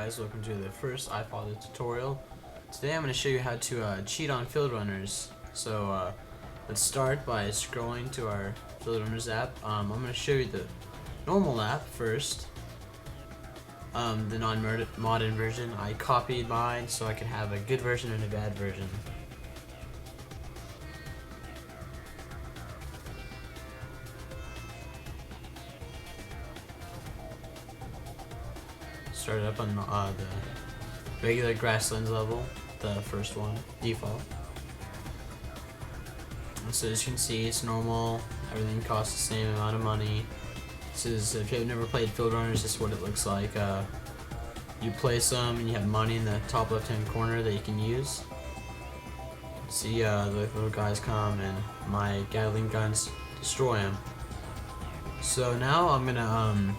guys, welcome to the first iPhather tutorial. Today I'm going to show you how to cheat on Fieldrunners. So let's start by scrolling to our Fieldrunners app. I'm going to show you the normal app first, the non-modded version. I copied mine so I could have a good version and a bad version. Start up on the regular grasslands level, the first one, default. And so as you can see, it's normal, everything costs the same amount of money. This is, if you've never played Fieldrunners, this is what it looks like. You place them and you have money in the top left hand corner that you can use. See the little guys come and my Gatling guns destroy them. So now I'm gonna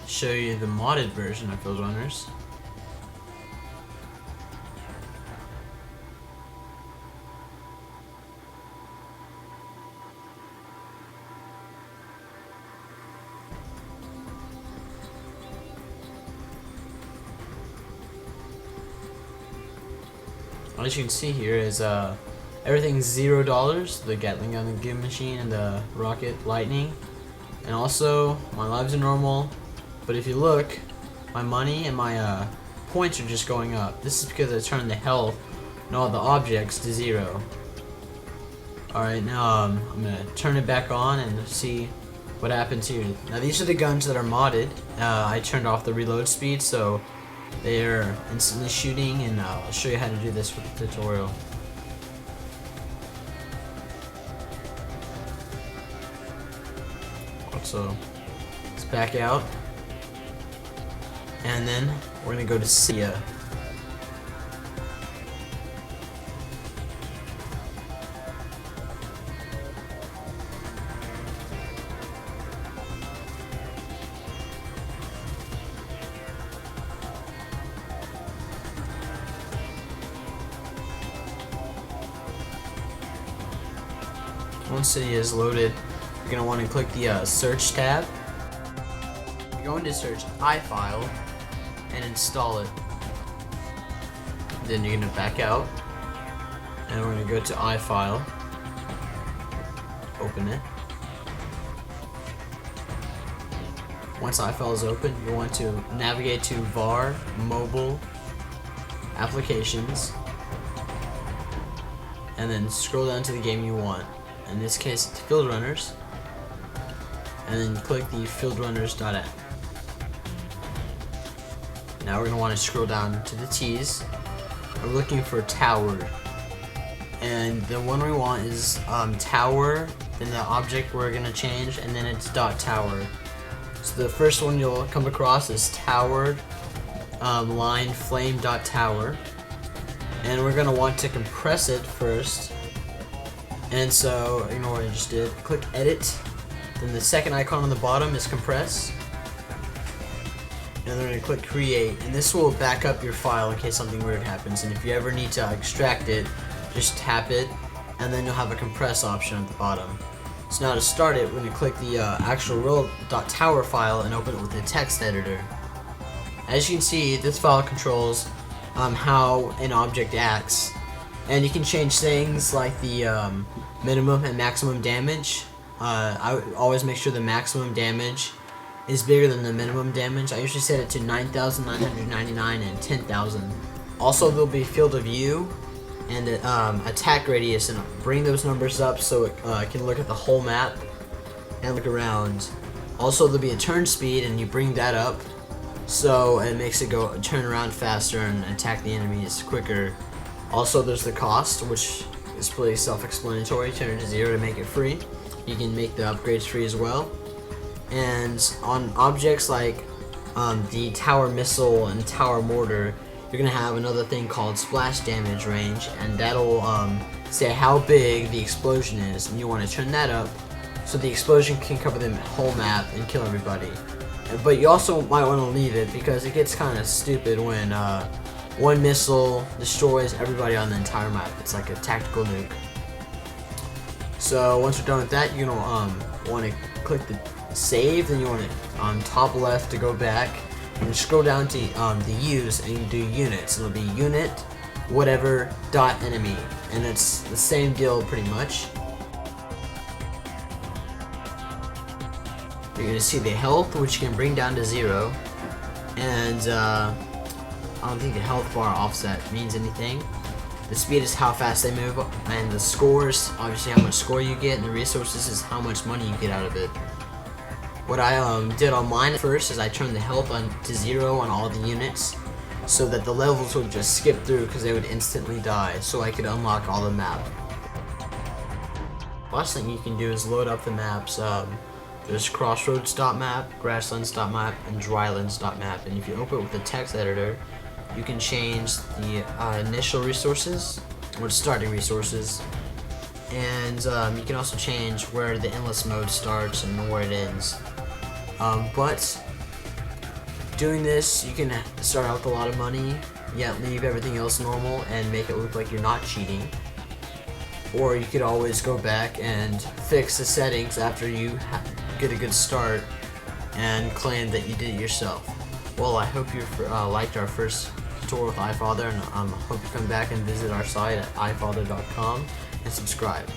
show you the modded version of Fieldrunners. As you can see here is everything's $0, the Gatling gun, the game machine, and the rocket lightning, and also my lives are normal. But if you look, my money and my points are just going up. This is because I turned the health and all the objects to 0. Alright, now I'm going to turn it back on and see what happens here. Now these are the guns that are modded. I turned off the reload speed so they're instantly shooting, and I'll show you how to do this with the tutorial. So let's back out. And then we're gonna go to Sia. Once City is loaded, you're gonna want to click the search tab. You're going to search iFile and install it. Then you're gonna back out, and we're gonna go to iFile, open it. Once iFile is open, you want to navigate to var, mobile, applications, and then scroll down to the game you want. In this case, it's Fieldrunners, and then click the Fieldrunners.app. Now we're going to want to scroll down to the T's. We're looking for tower, and the one we want is tower, then the object we're going to change, and then it's .tower. So the first one you'll come across is tower line flame.tower, and we're going to want to compress it first. And so ignore what I just did. Click edit, then the second icon on the bottom is compress. And then we're going to click create, and this will back up your file in case something weird happens. And if you ever need to extract it, just tap it, and then you'll have a compress option at the bottom. So now to start it, we're going to click the actual real .tower file and open it with the text editor. As you can see, this file controls how an object acts, and you can change things like the minimum and maximum damage. I would always make sure the maximum damage is bigger than the minimum damage. I usually set it to 9,999 and 10,000. Also, there'll be field of view and attack radius, and bring those numbers up so it can look at the whole map and look around. Also, there'll be a turn speed, and you bring that up so it makes it go turn around faster and attack the enemies quicker. Also, there's the cost, which is pretty self-explanatory. Turn it to 0 to make it free. You can make the upgrades free as well. And on objects like the tower missile and tower mortar, you're gonna have another thing called splash damage range, and that'll say how big the explosion is, and you want to turn that up so the explosion can cover the whole map and kill everybody. But you also might want to leave it because it gets kind of stupid when one missile destroys everybody on the entire map. It's like a tactical nuke. So once you're done with that, you're gonna want to click the save, then you want it on top left to go back, You scroll down to the use and you do units. It'll be unit whatever dot enemy, and it's the same deal pretty much. You're gonna see the health, which you can bring down to 0, and I don't think the health bar offset means anything. The speed is how fast they move, and the scores, obviously how much score you get, and the resources is how much money you get out of it. What I did on mine first is I turned the health on to 0 on all the units, so that the levels would just skip through because they would instantly die, so I could unlock all the map. Last thing you can do is load up the maps. There's crossroads.map, grasslands.map, and drylands.map, and if you open it with the text editor, you can change the initial resources, or starting resources, and you can also change where the endless mode starts and where it ends. But doing this, you can start out with a lot of money, yet leave everything else normal and make it look like you're not cheating. Or you could always go back and fix the settings after you get a good start and claim that you did it yourself. Well, I hope you liked our first tutorial with iPhather, and hope you come back and visit our site at iPhather.com and subscribe.